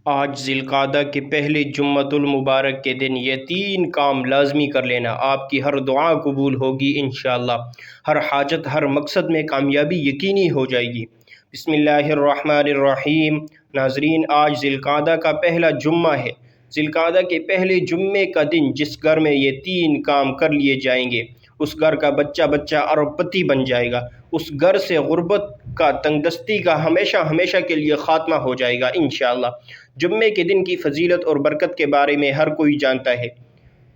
آج ذی القعدہ کے پہلے جمعۃ المبارک کے دن یہ تین کام لازمی کر لینا، آپ کی ہر دعا قبول ہوگی انشاءاللہ، ہر حاجت ہر مقصد میں کامیابی یقینی ہو جائے گی۔ بسم اللہ الرحمن الرحیم۔ ناظرین، آج ذی القعدہ کا پہلا جمعہ ہے۔ ذی القعدہ کے پہلے جمعے کا دن جس گھر میں یہ تین کام کر لیے جائیں گے، اس گھر کا بچہ بچہ ارب پتی بن جائے گا، اس گھر سے غربت کا، تنگ دستی کا ہمیشہ ہمیشہ کے لیے خاتمہ ہو جائے گا انشاءاللہ۔ جمعے کے دن کی فضیلت اور برکت کے بارے میں ہر کوئی جانتا ہے۔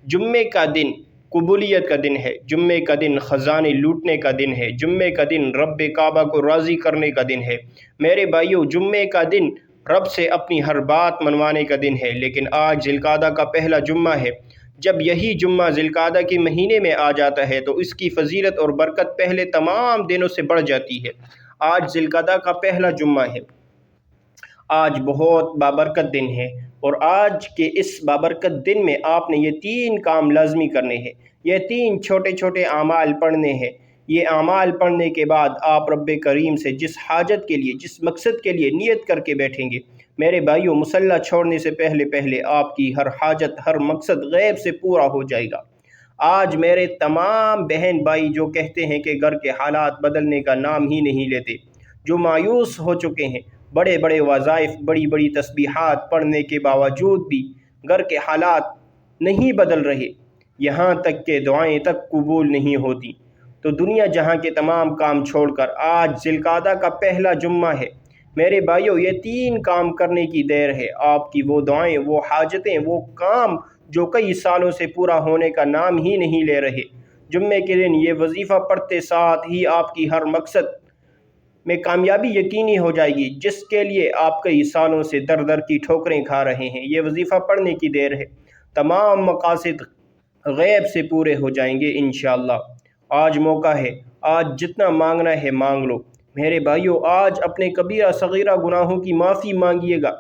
جمعے کا دن قبولیت کا دن ہے، جمعے کا دن خزانے لوٹنے کا دن ہے، جمعے کا دن رب کعبہ کو راضی کرنے کا دن ہے۔ میرے بھائیو، جمعے کا دن رب سے اپنی ہر بات منوانے کا دن ہے، لیکن آج ذی القعدہ کا پہلا جمعہ ہے۔ جب یہی جمعہ ذی القعدہ کے مہینے میں آ جاتا ہے تو اس کی فضیلت اور برکت پہلے تمام دنوں سے بڑھ جاتی ہے۔ آج ذی القعدہ کا پہلا جمعہ ہے، آج بہت بابرکت دن ہے، اور آج کے اس بابرکت دن میں آپ نے یہ تین کام لازمی کرنے ہیں۔ یہ تین چھوٹے چھوٹے اعمال پڑھنے ہیں۔ یہ اعمال پڑھنے کے بعد آپ رب کریم سے جس حاجت کے لیے، جس مقصد کے لیے نیت کر کے بیٹھیں گے، میرے بھائیوں، مصلی چھوڑنے سے پہلے پہلے آپ کی ہر حاجت ہر مقصد غیب سے پورا ہو جائے گا۔ آج میرے تمام بہن بھائی جو کہتے ہیں کہ گھر کے حالات بدلنے کا نام ہی نہیں لیتے، جو مایوس ہو چکے ہیں، بڑے بڑے وظائف، بڑی بڑی تسبیحات پڑھنے کے باوجود بھی گھر کے حالات نہیں بدل رہے، یہاں تک کہ دعائیں تک قبول نہیں ہوتی، تو دنیا جہاں کے تمام کام چھوڑ کر آج ذی القعدہ کا پہلا جمعہ ہے، میرے بھائیوں، یہ تین کام کرنے کی دیر ہے۔ آپ کی وہ دعائیں، وہ حاجتیں، وہ کام جو کئی سالوں سے پورا ہونے کا نام ہی نہیں لے رہے، جمعے کے دن یہ وظیفہ پڑھتے ساتھ ہی آپ کی ہر مقصد میں کامیابی یقینی ہو جائے گی، جس کے لیے آپ کئی سالوں سے در در کی ٹھوکریں کھا رہے ہیں۔ یہ وظیفہ پڑھنے کی دیر ہے، تمام مقاصد غیب سے پورے ہو جائیں گے انشاءاللہ۔ آج موقع ہے، آج جتنا مانگنا ہے مانگ لو۔ میرے بھائیو، آج اپنے کبیرہ صغیرہ گناہوں کی معافی مانگیے گا،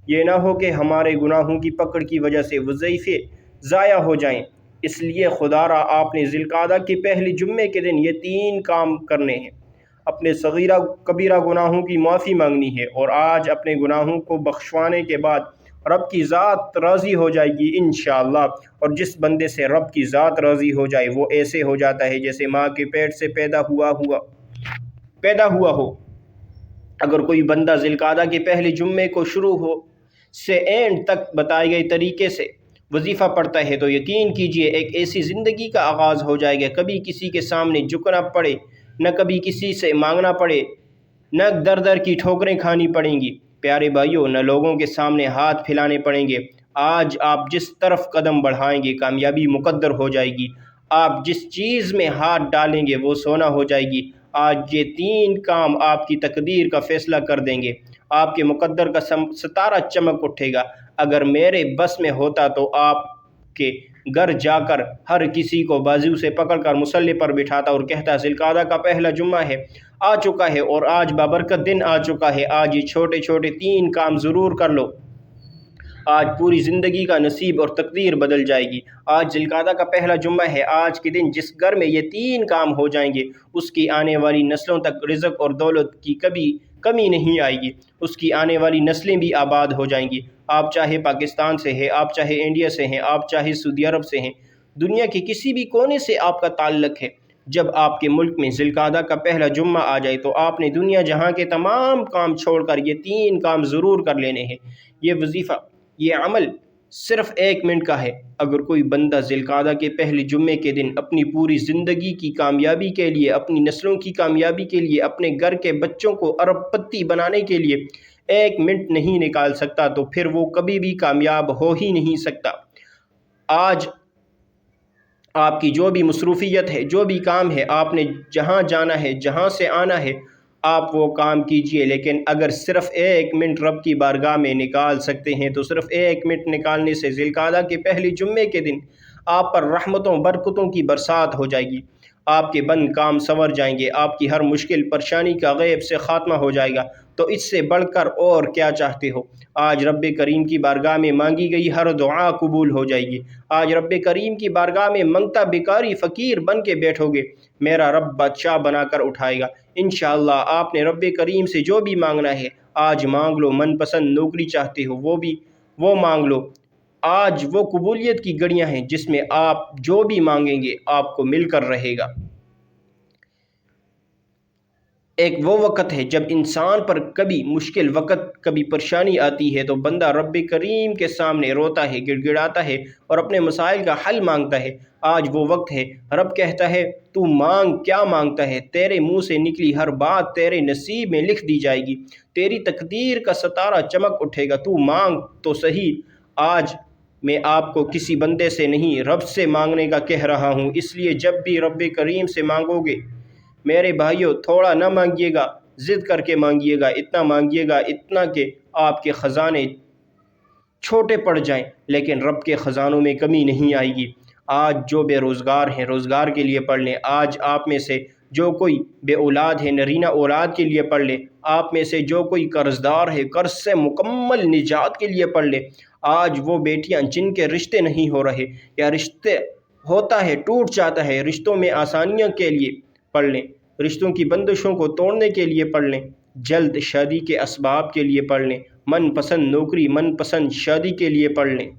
یہ نہ ہو کہ ہمارے گناہوں کی پکڑ کی وجہ سے وظیفے ضائع ہو جائیں۔ اس لیے خدا را آپ نے ذی القعدہ کے پہلے جمعے کے دن یہ تین کام کرنے ہیں۔ اپنے صغیرہ کبیرہ گناہوں کی معافی مانگنی ہے، اور آج اپنے گناہوں کو بخشوانے کے بعد رب کی ذات راضی ہو جائے گی انشاءاللہ۔ اور جس بندے سے رب کی ذات راضی ہو جائے، وہ ایسے ہو جاتا ہے جیسے ماں کے پیٹ سے پیدا ہوا ہو۔ اگر کوئی بندہ ذی القعدہ کے پہلے جمعے کو شروع ہو سے اینڈ تک بتائے گئے طریقے سے وظیفہ پڑھتا ہے تو یقین کیجئے ایک ایسی زندگی کا آغاز ہو جائے گا، کبھی کسی کے سامنے جھکنا پڑے، نہ کبھی کسی سے مانگنا پڑے، نہ در در کی ٹھوکریں کھانی پڑیں گی، پیارے بھائیوں، نہ لوگوں کے سامنے ہاتھ پھیلانے پڑیں گے۔ آج آپ جس طرف قدم بڑھائیں گے کامیابی مقدر ہو جائے گی، آپ جس چیز میں ہاتھ ڈالیں گے وہ سونا ہو جائے گی۔ آج یہ تین کام آپ کی تقدیر کا فیصلہ کر دیں گے، آپ کے مقدر کا ستارہ چمک اٹھے گا۔ اگر میرے بس میں ہوتا تو آپ کے گھر جا کر ہر کسی کو بازو سے پکڑ کر مصلی پر بٹھاتا اور کہتا، ذی القعدہ کا پہلا جمعہ ہے، آ چکا ہے، اور آج بابرکت دن آ چکا ہے، آج یہ چھوٹے چھوٹے تین کام ضرور کر لو، آج پوری زندگی کا نصیب اور تقدیر بدل جائے گی۔ آج ذی القعدہ کا پہلا جمعہ ہے، آج کے دن جس گھر میں یہ تین کام ہو جائیں گے، اس کی آنے والی نسلوں تک رزق اور دولت کی کبھی کمی نہیں آئے گی، اس کی آنے والی نسلیں بھی آباد ہو جائیں گی۔ آپ چاہے پاکستان سے ہیں، آپ چاہے انڈیا سے ہیں، آپ چاہے سعودی عرب سے ہیں، دنیا کے کسی بھی کونے سے آپ کا تعلق ہے، جب آپ کے ملک میں ذی القعدہ کا پہلا جمعہ آ جائے تو آپ نے دنیا جہاں کے تمام کام چھوڑ کر یہ تین کام ضرور کر لینے ہیں۔ یہ وظیفہ، یہ عمل صرف 1 منٹ کا ہے۔ اگر کوئی بندہ ذی القعدہ کے پہلے جمعے کے دن اپنی پوری زندگی کی کامیابی کے لیے، اپنی نسلوں کی کامیابی کے لیے، اپنے گھر کے بچوں کو ارب پتی بنانے کے لیے 1 منٹ نہیں نکال سکتا تو پھر وہ کبھی بھی کامیاب ہو ہی نہیں سکتا۔ آج آپ کی جو بھی مصروفیت ہے، جو بھی کام ہے، آپ نے جہاں جانا ہے، جہاں سے آنا ہے، آپ وہ کام کیجئے، لیکن اگر صرف 1 منٹ رب کی بارگاہ میں نکال سکتے ہیں تو صرف 1 منٹ نکالنے سے ذی القعدہ کے پہلے جمعے کے دن آپ پر رحمتوں برکتوں کی برسات ہو جائے گی، آپ کے بند کام سنور جائیں گے، آپ کی ہر مشکل پریشانی کا غیب سے خاتمہ ہو جائے گا۔ تو اس سے بڑھ کر اور کیا چاہتے ہو؟ آج رب کریم کی بارگاہ میں مانگی گئی ہر دعا قبول ہو جائے گی۔ آج رب کریم کی بارگاہ میں منگتا بیکاری فقیر بن کے بیٹھو گے، میرا رب بادشاہ بنا کر اٹھائے گا انشاءاللہ۔ آپ نے رب کریم سے جو بھی مانگنا ہے آج مانگ لو، من پسند نوکری چاہتے ہو وہ مانگ لو۔ آج وہ قبولیت کی گھڑیاں ہیں جس میں آپ جو بھی مانگیں گے آپ کو مل کر رہے گا۔ ایک وہ وقت ہے جب انسان پر کبھی مشکل وقت، کبھی پریشانی آتی ہے تو بندہ رب کریم کے سامنے روتا ہے، گڑ گڑاتا ہے اور اپنے مسائل کا حل مانگتا ہے۔ آج وہ وقت ہے، رب کہتا ہے تو مانگ، کیا مانگتا ہے؟ تیرے منہ سے نکلی ہر بات تیرے نصیب میں لکھ دی جائے گی، تیری تقدیر کا ستارہ چمک اٹھے گا، تو مانگ تو صحیح۔ آج میں آپ کو کسی بندے سے نہیں، رب سے مانگنے کا کہہ رہا ہوں، اس لیے جب بھی رب کریم سے مانگو گے میرے بھائیوں، تھوڑا نہ مانگیے گا، ضد کر کے مانگیے گا، اتنا مانگیے گا اتنا کہ آپ کے خزانے چھوٹے پڑ جائیں، لیکن رب کے خزانوں میں کمی نہیں آئے گی۔ آج جو بے روزگار ہیں روزگار کے لیے پڑھ لیں، آج آپ میں سے جو کوئی بے اولاد ہے نرینہ اولاد کے لیے پڑھ لیں، آپ میں سے جو کوئی قرض دار ہے قرض سے مکمل نجات کے لیے پڑھ لیں، آج وہ بیٹیاں جن کے رشتے نہیں ہو رہے یا رشتے ہوتا ہے ٹوٹ جاتا ہے، رشتوں میں آسانیاں کے لیے پڑھ لیں، رشتوں کی بندشوں کو توڑنے کے لیے پڑھ لیں، جلد شادی کے اسباب کے لیے پڑھ لیں، من پسند نوکری، من پسند شادی کے لیے پڑھ لیں۔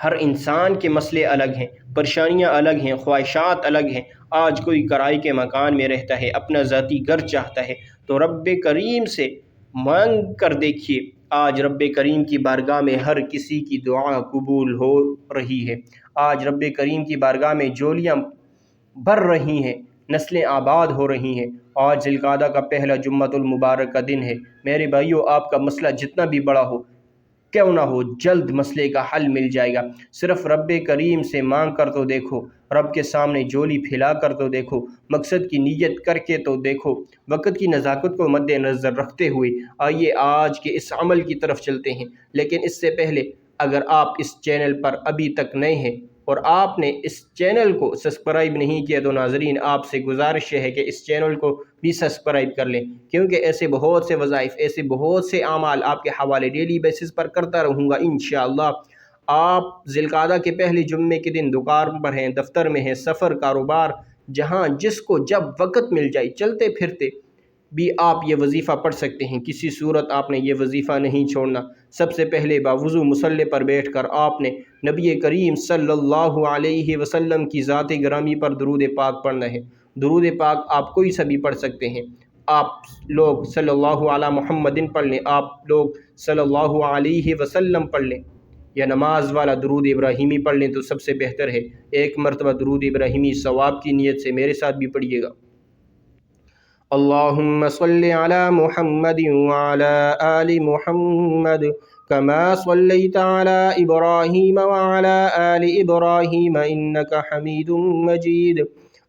ہر انسان کے مسئلے الگ ہیں، پریشانیاں الگ ہیں، خواہشات الگ ہیں۔ آج کوئی کرائے کے مکان میں رہتا ہے، اپنا ذاتی گھر چاہتا ہے تو رب کریم سے مانگ کر دیکھیے، آج رب کریم کی بارگاہ میں ہر کسی کی دعا قبول ہو رہی ہے۔ آج رب کریم کی بارگاہ میں جولیاں بھر رہی ہیں، نسلیں آباد ہو رہی ہیں۔ آج ذی القعدہ کا پہلا جمعۃ المبارک کا دن ہے۔ میرے بھائیوں، آپ کا مسئلہ جتنا بھی بڑا ہو کیوں نہ ہو، جلد مسئلے کا حل مل جائے گا۔ صرف رب کریم سے مانگ کر تو دیکھو، رب کے سامنے جولی پھیلا کر تو دیکھو، مقصد کی نیت کر کے تو دیکھو۔ وقت کی نزاکت کو مد نظر رکھتے ہوئے آئیے آج کے اس عمل کی طرف چلتے ہیں، لیکن اس سے پہلے اگر آپ اس چینل پر ابھی تک نئے ہیں اور آپ نے اس چینل کو سبسکرائب نہیں کیا تو ناظرین آپ سے گزارش ہے کہ اس چینل کو بھی سبسکرائب کر لیں، کیونکہ ایسے بہت سے وظائف، ایسے بہت سے اعمال آپ کے حوالے ڈیلی بیسس پر کرتا رہوں گا انشاءاللہ۔ آپ ذی القعدہ کے پہلے جمعے کے دن دکان پر ہیں، دفتر میں ہیں، سفر، کاروبار، جہاں جس کو جب وقت مل جائے چلتے پھرتے بھی آپ یہ وظیفہ پڑھ سکتے ہیں۔ کسی صورت آپ نے یہ وظیفہ نہیں چھوڑنا۔ سب سے پہلے باوضو مصلی پر بیٹھ کر آپ نے نبی کریم صلی اللہ علیہ وسلم کی ذات گرامی پر درود پاک پڑھنا ہے۔ درود پاک آپ کوئی سا بھی پڑھ سکتے ہیں، آپ لوگ صلی اللہ علی محمد پڑھ لیں، آپ لوگ صلی اللہ علیہ وسلم پڑھ لیں، یا نماز والا درود ابراہیمی پڑھ لیں تو سب سے بہتر ہے۔ ایک مرتبہ درود ابراہیمی ثواب کی نیت سے میرے ساتھ بھی پڑھیے گا۔ اللہم صلی علی محمد وعلی آل محمد کما صلیت علی ابراہیم وعلی آل ابراہیم انک حمید مجید۔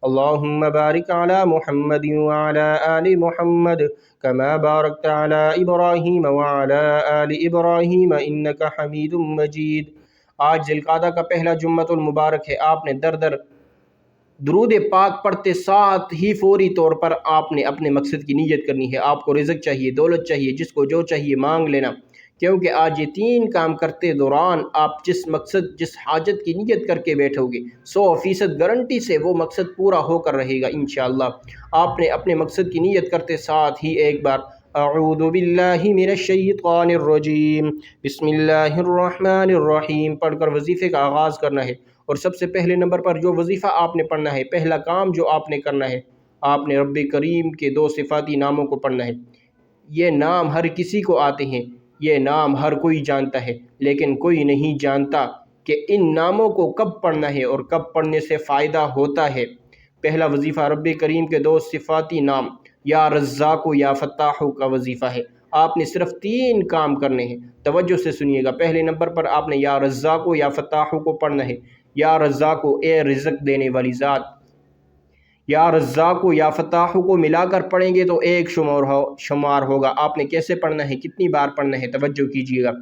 اللہم بارک علی محمد وعلی آل محمد کما بارکت علی ابراہیم وعلی آل ابراہیم انک حمید مجید۔ آج ذی القعدہ کا پہلا جمعۃ المبارک ہے۔ آپ نے در درود پاک پڑھتے ساتھ ہی فوری طور پر آپ نے اپنے مقصد کی نیت کرنی ہے۔ آپ کو رزق چاہیے، دولت چاہیے، جس کو جو چاہیے مانگ لینا، کیونکہ آج یہ تین کام کرتے دوران آپ جس مقصد، جس حاجت کی نیت کر کے بیٹھو گے 100% گارنٹی سے وہ مقصد پورا ہو کر رہے گا انشاءاللہ۔ آپ نے اپنے مقصد کی نیت کرتے ساتھ ہی ایک بار اعوذ باللہ من الشیطان الرجیم بسم اللہ الرحمن الرحیم پڑھ کر وظیفے کا آغاز کرنا ہے۔ اور سب سے پہلے نمبر پر جو وظیفہ آپ نے پڑھنا ہے، پہلا کام جو آپ نے کرنا ہے، آپ نے رب کریم کے 2 صفاتی ناموں کو پڑھنا ہے۔ یہ نام ہر کسی کو آتے ہیں، یہ نام ہر کوئی جانتا ہے، لیکن کوئی نہیں جانتا کہ ان ناموں کو کب پڑھنا ہے اور کب پڑھنے سے فائدہ ہوتا ہے۔ پہلا وظیفہ رب کریم کے 2 صفاتی نام یا رزاق و یا فتاح کا وظیفہ ہے۔ آپ نے صرف 3 کام کرنے ہیں، توجہ سے سنیے گا۔ پہلے نمبر پر آپ نے یا رزاق و یا فتاح کو پڑھنا ہے۔ یا رزاق و، اے رزق دینے والی ذات، یا رزاق و یا فتاح کو ملا کر پڑھیں گے تو ایک شمار ہوگا۔ آپ نے کیسے پڑھنا ہے، کتنی بار پڑھنا ہے، توجہ کیجیے گا۔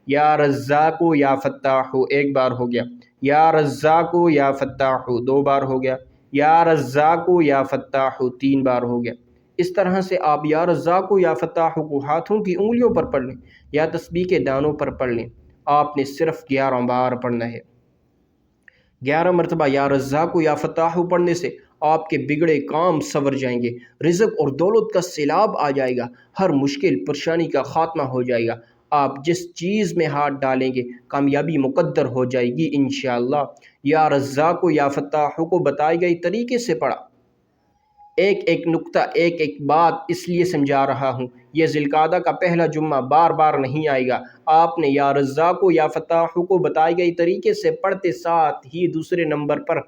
یا رزاق و یا فتاح 1 بار ہو گیا، یا رزاق و یا فتاح 2 بار ہو گیا، یا رزاق و یا فتاح 3 بار ہو گیا۔ اس طرح سے آپ یا رزاق و یا فتاح کو ہاتھوں کی انگلیوں پر پڑھ لیں یا تسبیح کے دانوں پر پڑھ لیں۔ آپ نے صرف 11 بار پڑھنا ہے۔ 11 مرتبہ یا رزاق یا فتاح پڑھنے سے آپ کے بگڑے کام سنور جائیں گے، رزق اور دولت کا سیلاب آ جائے گا، ہر مشکل پریشانی کا خاتمہ ہو جائے گا، آپ جس چیز میں ہاتھ ڈالیں گے کامیابی مقدر ہو جائے گی انشاءاللہ۔ یا رزاق و یا فتاح کو بتائے گئے طریقے سے پڑھا، ایک ایک نقطہ ایک ایک بات اس لیے سمجھا رہا ہوں، یہ ذی القعدہ کا پہلا جمعہ بار بار نہیں آئے گا، آپ نے یا رزاق و یا فتاح کو بتائے گئے طریقے سے پڑھتے ساتھ ہی دوسرے نمبر پر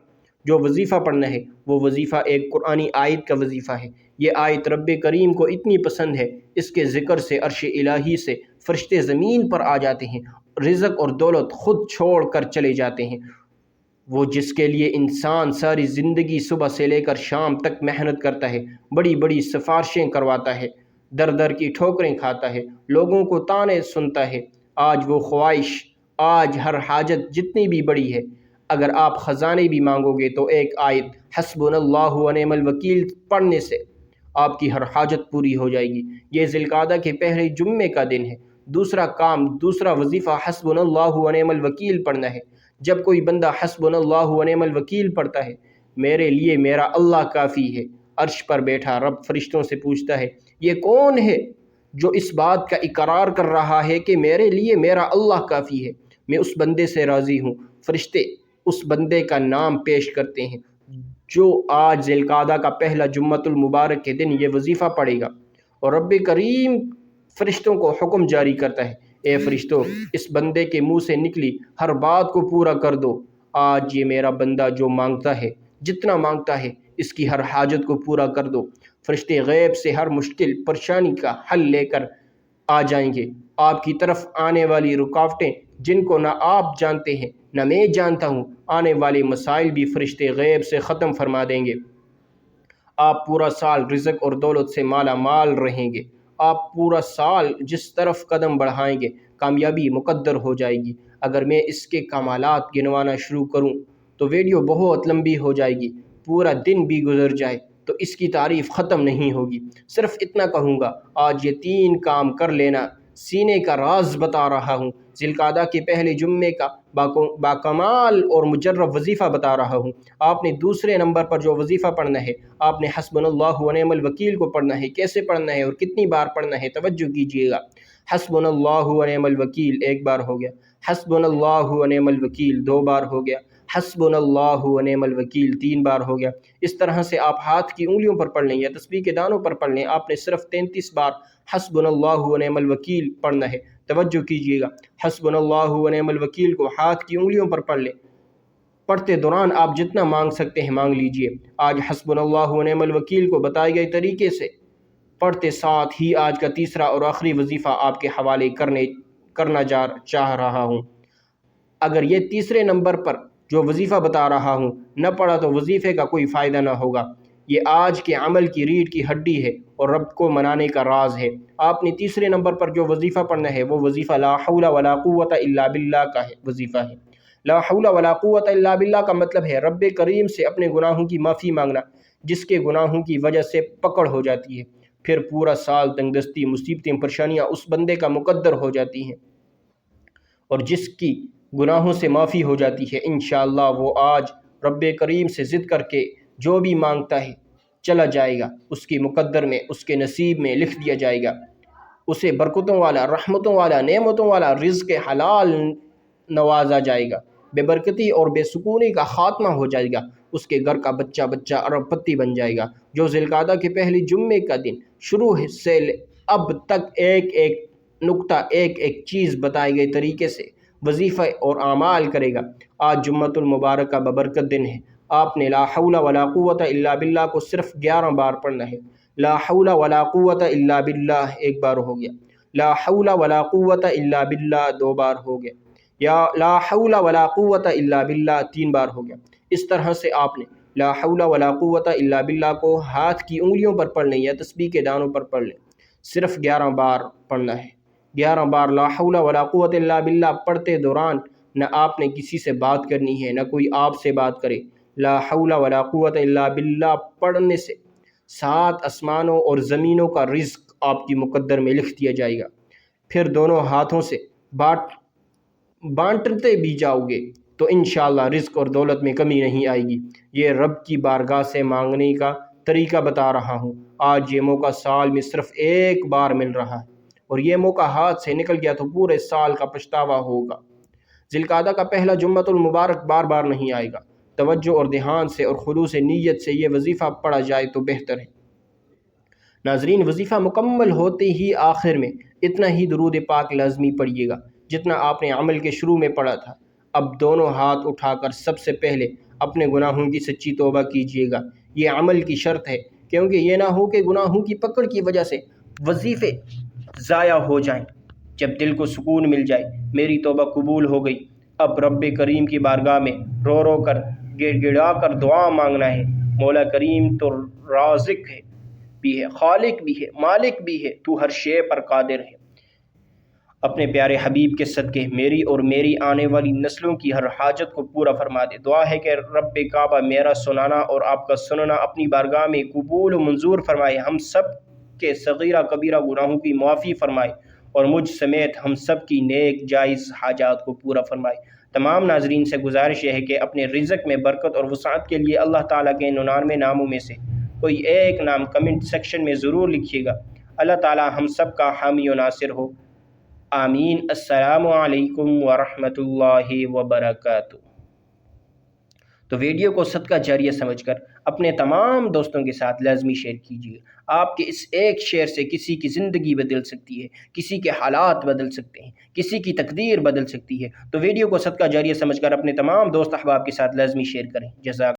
جو وظیفہ پڑھنا ہے وہ وظیفہ ایک قرآنی آیت کا وظیفہ ہے۔ یہ آیت رب کریم کو اتنی پسند ہے، اس کے ذکر سے عرش الہی سے فرشتے زمین پر آ جاتے ہیں، رزق اور دولت خود چھوڑ کر چلے جاتے ہیں۔ وہ جس کے لیے انسان ساری زندگی صبح سے لے کر شام تک محنت کرتا ہے، بڑی بڑی سفارشیں کرواتا ہے، در در کی ٹھوکریں کھاتا ہے، لوگوں کو طعنے سنتا ہے، آج وہ خواہش، آج ہر حاجت جتنی بھی بڑی ہے، اگر آپ خزانے بھی مانگو گے تو ایک آیت حسبنا اللہ و نعم الوکیل پڑھنے سے آپ کی ہر حاجت پوری ہو جائے گی۔ یہ ذی القعدہ کے پہلے جمعے کا دن ہے۔ دوسرا کام، دوسرا وظیفہ حسبنا اللہ و نعم الوکیل پڑھنا ہے۔ جب کوئی بندہ حسبنا اللہ و نعم الوکیل پڑھتا ہے، میرے لیے میرا اللہ کافی ہے، عرش پر بیٹھا رب فرشتوں سے پوچھتا ہے یہ کون ہے جو اس بات کا اقرار کر رہا ہے کہ میرے لیے میرا اللہ کافی ہے، میں اس بندے سے راضی ہوں۔ فرشتے اس بندے کا نام پیش کرتے ہیں جو آج ذی القعدہ کا پہلا جمعۃ المبارک کے دن یہ وظیفہ پڑھے گا، اور رب کریم فرشتوں کو حکم جاری کرتا ہے اے فرشتوں، اس بندے کے منہ سے نکلی ہر بات کو پورا کر دو، آج یہ میرا بندہ جو مانگتا ہے، جتنا مانگتا ہے، اس کی ہر حاجت کو پورا کر دو۔ فرشتے غیب سے ہر مشکل پریشانی کا حل لے کر آ جائیں گے، آپ کی طرف آنے والی رکاوٹیں جن کو نہ آپ جانتے ہیں نہ میں جانتا ہوں، آنے والے مسائل بھی فرشتے غیب سے ختم فرما دیں گے۔ آپ پورا سال رزق اور دولت سے مالا مال رہیں گے، آپ پورا سال جس طرف قدم بڑھائیں گے کامیابی مقدر ہو جائے گی۔ اگر میں اس کے کمالات گنوانا شروع کروں تو ویڈیو بہت لمبی ہو جائے گی، پورا دن بھی گزر جائے تو اس کی تعریف ختم نہیں ہوگی۔ صرف اتنا کہوں گا، آج یہ 3 کام کر لینا، سینے کا راز بتا رہا ہوں، ذی القعدہ کے پہلے جمعے کا باکمال اور مجرب وظیفہ بتا رہا ہوں۔ آپ نے دوسرے نمبر پر جو وظیفہ پڑھنا ہے، آپ نے حسبنا اللہ و نعم الوکیل کو پڑھنا ہے۔ کیسے پڑھنا ہے اور کتنی بار پڑھنا ہے، توجہ کیجیے گا۔ حسبنا اللہ و نعم الوکیل 1 بار ہو گیا، حسبنا اللہ و نعم الوکیل 2 بار ہو گیا، حسبنا اللہ و نعم الوکیل 3 بار ہو گیا۔ اس طرح سے آپ ہاتھ کی انگلیوں پر پڑھ لیں یا تسبیح کے دانوں پر پڑھ لیں، آپ نے صرف 33 بار حسبنا اللہ و نعم الوکیل پڑھنا ہے۔ توجہ کیجیے گا، حسبنا اللہ و نعم الوکیل کو ہاتھ کی انگلیوں پر پڑھ لیں، پڑھتے دوران آپ جتنا مانگ سکتے ہیں مانگ لیجئے۔ آج حسبنا اللہ و نعم الوکیل کو بتائے گئے طریقے سے پڑھتے ساتھ ہی آج کا تیسرا اور آخری وظیفہ آپ کے حوالے کرنا چاہ رہا ہوں۔ اگر یہ تیسرے نمبر پر جو وظیفہ بتا رہا ہوں نہ پڑھا تو وظیفے کا کوئی فائدہ نہ ہوگا۔ یہ آج کے عمل کی ریڑھ کی ہڈی ہے اور رب کو منانے کا راز ہے۔ آپ نے تیسرے نمبر پر جو وظیفہ پڑھنا ہے وہ وظیفہ لا حول ولا قوت الا باللہ کا وظیفہ ہے۔ لا حول ولا قوت الا باللہ کا مطلب ہے رب کریم سے اپنے گناہوں کی معافی مانگنا، جس کے گناہوں کی وجہ سے پکڑ ہو جاتی ہے، پھر پورا سال تنگ دستی، مصیبتیں، پریشانیاں اس بندے کا مقدر ہو جاتی ہیں، اور جس کی گناہوں سے معافی ہو جاتی ہے انشاءاللہ وہ آج رب کریم سے ضد کر کے جو بھی مانگتا ہے چلا جائے گا، اس کی مقدر میں، اس کے نصیب میں لکھ دیا جائے گا، اسے برکتوں والا، رحمتوں والا، نعمتوں والا رزق حلال نوازا جائے گا، بے برکتی اور بے سکونی کا خاتمہ ہو جائے گا، اس کے گھر کا بچہ بچہ ارب پتی بن جائے گا۔ جو ذی القعدہ کے پہلے جمعے کا دن شروع سے اب تک ایک ایک نقطہ، ایک ایک چیز بتائے گئے طریقے سے وظیفہ اور اعمال کرے گا، آج جمعۃ المبارک کا ببرکت دن ہے۔ آپ نے لا حول ولا قوت الا باللہ کو صرف 11 بار پڑھنا ہے۔ لا حول ولا قوت الا باللہ 1 بار ہو گیا، لا حول ولا قوت الا باللہ 2 بار ہو گیا، یا لا حول ولا قوت الا باللہ 3 بار ہو گیا۔ اس طرح سے آپ نے لا حول ولا قوت الا باللہ کو ہاتھ کی انگلیوں پر پڑھ لیں یا تسبیح کے دانوں پر پڑھ لیں، صرف 11 بار پڑھنا ہے۔ 11 بار لا حول ولا قوت الا باللہ پڑھتے دوران نہ آپ نے کسی سے بات کرنی ہے، نہ کوئی آپ سے بات کرے۔ لا حول ولا قوت الا باللہ پڑھنے سے 7 آسمانوں اور زمینوں کا رزق آپ کی مقدر میں لکھ دیا جائے گا۔ پھر دونوں ہاتھوں سے بانٹتے بھی جاؤ گے تو انشاءاللہ رزق اور دولت میں کمی نہیں آئے گی۔ یہ رب کی بارگاہ سے مانگنے کا طریقہ بتا رہا ہوں۔ آج یہ موقع سال میں صرف ایک بار مل رہا ہے، اور یہ موقع ہاتھ سے نکل گیا تو پورے سال کا پچھتاوا ہوگا۔ ذی القعدہ کا پہلا جمعۃ المبارک بار بار نہیں آئے گا۔ توجہ اور دھیان سے اور خلوص نیت سے یہ وظیفہ پڑھا جائے تو بہتر ہے۔ ناظرین، وظیفہ مکمل ہوتے ہی آخر میں اتنا ہی درود پاک لازمی پڑھیے گا جتنا آپ نے عمل کے شروع میں پڑھا تھا۔ اب دونوں ہاتھ اٹھا کر سب سے پہلے اپنے گناہوں کی سچی توبہ کیجیے گا۔ یہ عمل کی شرط ہے، کیونکہ یہ نہ ہو کہ گناہوں کی پکڑ کی وجہ سے وظیفے ضائع ہو جائیں۔ جب دل کو سکون مل جائے میری توبہ قبول ہو گئی، اب رب کریم کی بارگاہ میں رو رو کر گڑ گڑا کر دعا مانگنا ہے۔ مولا کریم تو رازق ہے بھی ہے، خالق بھی ہے، مالک بھی ہے، تو ہر شے پر قادر ہے۔ اپنے پیارے حبیب کے صدقے میری اور میری آنے والی نسلوں کی ہر حاجت کو پورا فرما دے۔ دعا ہے کہ رب کعبہ میرا سنانا اور آپ کا سننا اپنی بارگاہ میں قبول و منظور فرمائے، ہم سب کے صغیرہ کبیرہ گناہوں کی معافی فرمائے، اور مجھ سمیت ہم سب کی نیک جائز حاجات کو پورا فرمائے۔ تمام ناظرین سے گزارش یہ ہے کہ اپنے رزق میں برکت اور وسعت کے لیے اللہ تعالیٰ کے 99 ناموں میں سے کوئی ایک نام کمنٹ سیکشن میں ضرور لکھیے گا۔ اللہ تعالیٰ ہم سب کا حامی و ناصر ہو، آمین۔ السلام علیکم ورحمۃ اللہ وبرکاتہ۔ تو ویڈیو کو صدقہ جاریہ سمجھ کر اپنے تمام دوستوں کے ساتھ لازمی شیئر کیجیے۔ آپ کے اس ایک شیئر سے کسی کی زندگی بدل سکتی ہے، کسی کے حالات بدل سکتے ہیں، کسی کی تقدیر بدل سکتی ہے۔ تو ویڈیو کو صدقہ جاریہ سمجھ کر اپنے تمام دوست احباب کے ساتھ لازمی شیئر کریں۔ جزاک